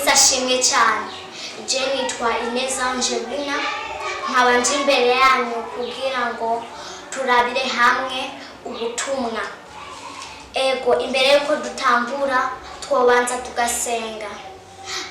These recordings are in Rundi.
Yesu ashimwe cyane. Je nitwa Ineza Angelina, nkaba nje imbere yanyu kugira ngo turabire hamwe ubutumwa. Ego imbere yuko dutambura twobanza tugasenga.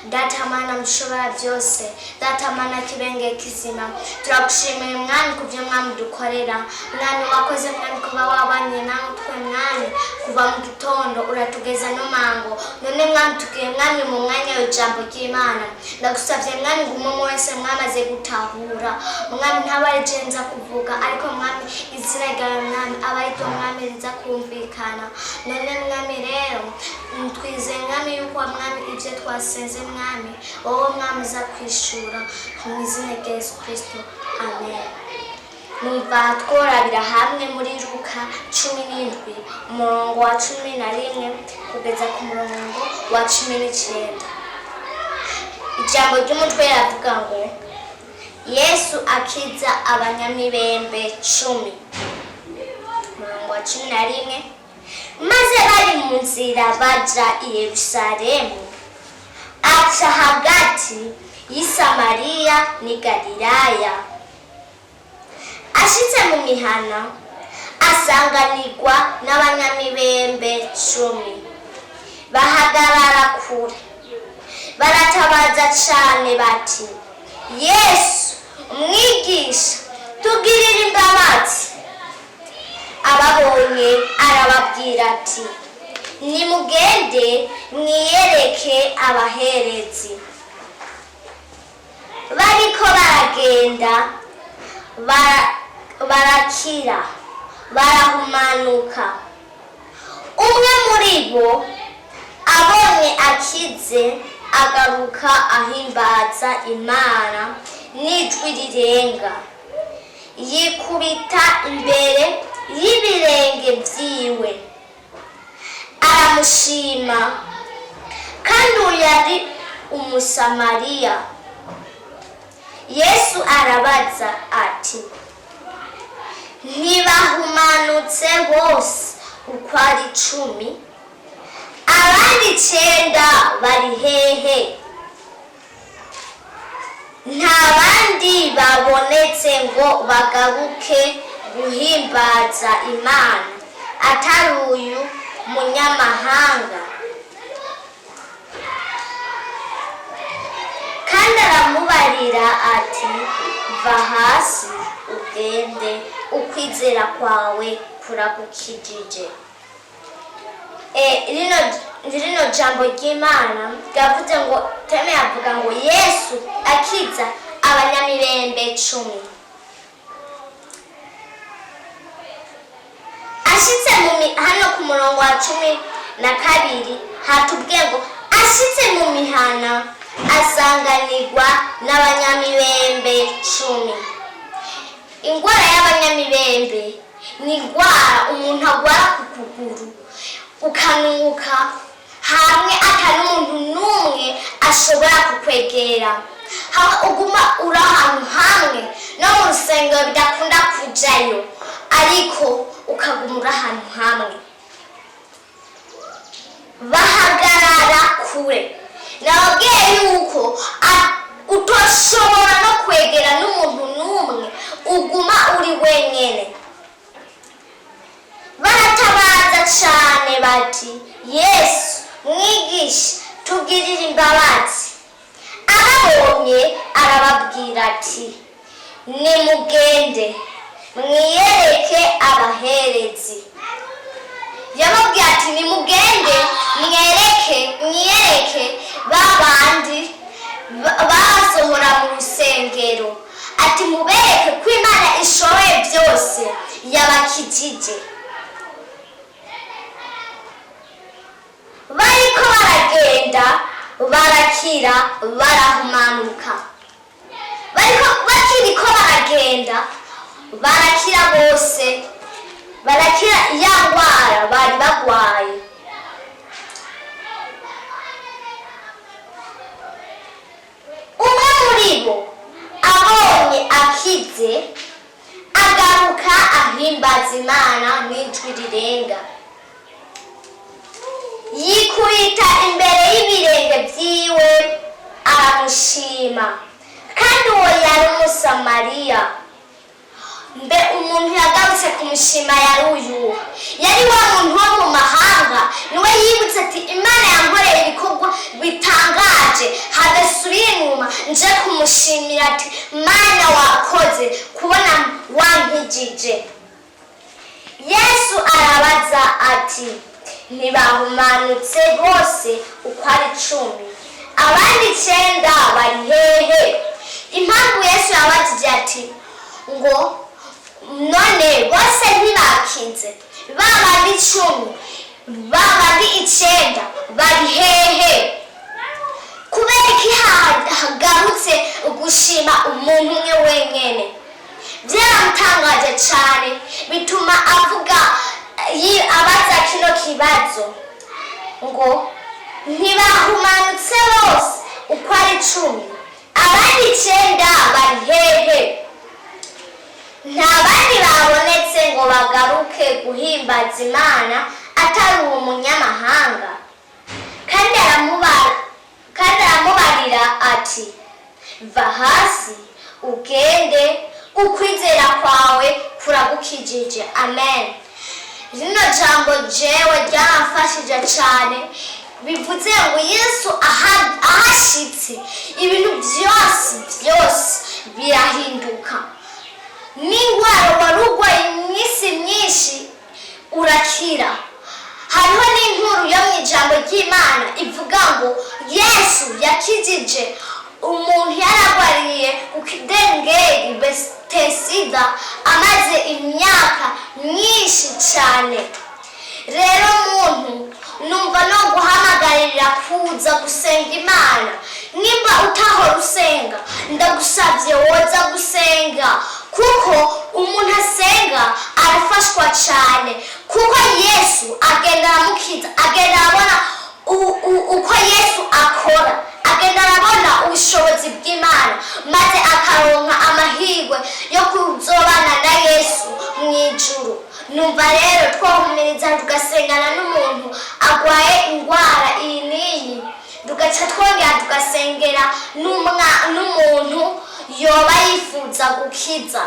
Data Mana mushobora byose, Data Mana kibenge kizima, turagushimira mwami kuvyo mwami dukorera. Mwami wakoze mwami kuba wabanye natwe mwami kuva mu gitondo uratugeza no mango. None mwami tugiye mwami mu mwanya w'ijambo ry'Imana. Ndagusavye mwami ngo umuntu wese mwami aze gutahura. Mwami ntabaye jenza kuvuga ariko mwami izina ryawe mwami abarito mwami riza kumvikana. None mwami rero twizeye mwami yuko mwami ivyo twasenze mwami wowe mwami uza kwishura mu izina rya Yesu Kristo, amen. Numva tworabira hamwe muri Luka 17 umurongo wa 11 kugeza ku murongo wa 19. Ijambo ry'umutwe riravuga ngo Yesu akiza abanyamibembe 10. Umurongo wa 11, maze bari mu nzira baja i Yerusalemu, aca hagati y'Isamariya ni Galilaya. Ashitse mu mihana asanganirwa n'abanyamibembe 10. Bahagarara kure baratabaza cane bati, Yesu umwigisha tugirire imbabazi. Ababonye arababwira ati, nimugende mwiyereke abaherezi. Bariko baragenda barakira barahumanuka. Umwe muri bo abonye akize agaruka ahimbaza Imana n'ijwi rirenga, yikubita imbere y'ibirenge vyiwe aramushima. Kandi uyu yari umusamariya. Yesu arabaza ati, ntibahumanutse bose uko ari 10? Abandi 9 bari hehe? Nta bandi babonetse ngo bagaruke guhimbaza Imana atari uyu munyamahanga? Kandi aramubarira ati, va hasi ugende, ukwizera kwawe kuragukijije. Rino jambo ry'Imana ryavuze ngo teme yavuga ngo Yesu akiza abanyamibembe 10. Ashitse hano ku murongo wa 12 hatubwiye ngo ashitse mu mihana asanganirwa n'abanyamibembe 10. Ingwara y'abanyamibembe ni ingwara umuntu agwara ku kuguru ukanuka hamwe atari umuntu n'umwe ashobora kukwegera. Uguma uri ahantu hamwe no mu rusengero bidakunda kujayo ariko ukaguma uri ahantu hamwe. Bahagarara kure. Nababwiye yuko utoshobora no kwegera n'umuntu n'umwe, uguma uri wenyene. Baratabaza cane bati, Yesu mwigisha tugirire imbabazi. Ababonye arababwira ati, nimugende mwiyereke abaherezi. Yababwira ati, nimugende mwiyereke babandi basohora mu rusengero. Ati mubereke ko Imana ishoboye byose yabakijije. Bariko baragenda barakira barahumanuka. Bakiriko baragenda barakira bose, barakira ya ngwara bari bagwaye. Umwe muri bo abonye akize agaruka ahimbaza Imana n'ijwi rirenga, yikubita imbere y'ibirenge byiwe aramushima. Kandi uwo yari umusamariya. Mbe umuntu yagarutse kumushima yari uyu, yari wa muntu wo mu mahanga. Niwe yibutse ati Imana yankoreye ibikorwa bitangaje, hadasubira inyuma nje kumushimira ati Mana wakoze kubona wankijije. Yesu arabaza ati ntibahumanutse bose uko ari 10? Abandi 9 bari hehe? Impamvu Yesu yabajije ati ngo none bose ntibakize, babandi 10 babandi 9 bari hehe? Kubera iki hagarutse gushima umuntu umwe wenyene? Byaramutangaje cyane, bituma avuga abaza kino kibazo ngo ntibahumanutse bose uko ari 10? Abandi 9 bari hehe? Nta bandi babonetse ngo bagaruke guhimbaza Imana atari uwo munyamahanga. Kandi aramubarira ati va hasi ugende, ukwizera kwawe kuragukijije. Amen. Rino jambo jewe ryamfashije cyane, bivuze ngo Yesu ahashitse ibintu byose birahinduka. N'ingwara wari urwaye iminsi myinshi urakira. Hariho n'inkuru yo mu ijambo ry'Imana ivuga ngo Yesu yakijije umuntu yaragwariye ku kidengeri Betesida amaze imyaka myinshi cyane. Rero muntu numva no guhamagarira kuza gusenga Imana. Nimba utahora usenga, ndagusabye woza gusenga, kuko umuntu asenga arafashwa cyane, kuko Yesu agenda aramukiza, agenda arabona uko Yesu akora, agenda arabona ubushobozi bw'Imana, maze akaronka amahirwe yo kuzobana na Yesu mu ijuru. Numva rero twahumiriza tugasengana n'umuntu agwaye indwara iyi n'iyi, tugaca twongera tugasengera n'umuntu yoba yifuza gukiza.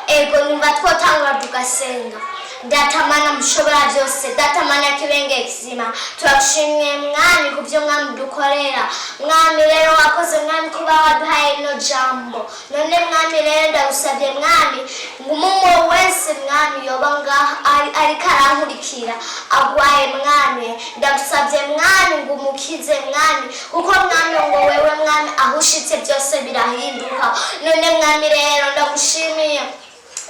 Ego numva twotangura tugasenga. Data Mana mushobora byose, Data Mana kibenge kizima, turagushimiye Mwami kubyo Mwami dukorera. Mwami rero wakoze Mwami kuba waduhaye ino jambo. None Mwami rero ndagusabye Mwami ngo umuntu wese Mwami yoba ngaha ariko arankurikira agwaye Mwami, ndagusabye Mwami ngo umukize Mwami, kuko Mwami ngo wewe Mwami ahushitse byose birahinduka. None Mwami rero ndagushimiye,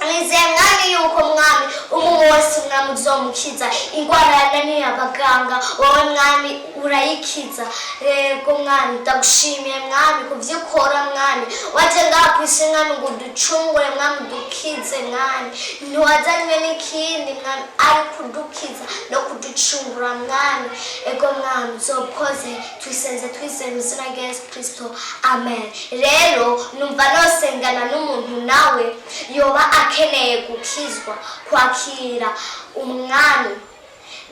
nizeye Mwami yuko Mwami umuntu wese Mwami uzomukiza. Ingwara yananiye abaganga, wowe Mwami urayikiza. Rego Mwami ndagushimiye Mwami kubyo ukora Mwami, waje ngaha kwisi Mwami ngo ducungure Mwami dukize Mwami, ntiwazanywe n'ikindi Mwami ari kudukiza no kuducungura Mwami. Ego Mwami uzokoze, twisenze mu izina rya Yesu Kristo. Amen. Rero numva nosengana n'umuntu nawe yoba akeneye gukizwa, kwakira umwami.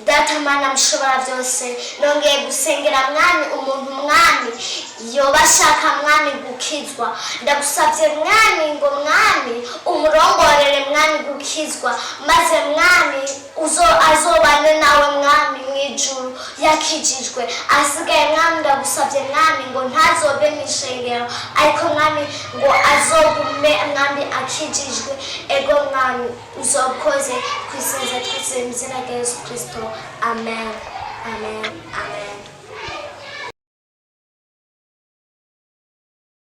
Data Mana mushobora byose, nongeye gusengera Mwami umuntu Mwami yoba ashaka Mwami gukizwa. Ndagusabye Mwami ngo Mwami umurongorere Mwami gukizwa, maze Mwami azobane nawe Mwami mu ijuru yakijijwe. Asigaye Mwami ndagusabye Mwami ngo ntazobe mu ishengero, ariko Mwami ngo azogume Mwami akijijwe. Ego Mwami uzokoze, twisenze mu izina rya Yesu Kristo. Amen. Amen. Amen.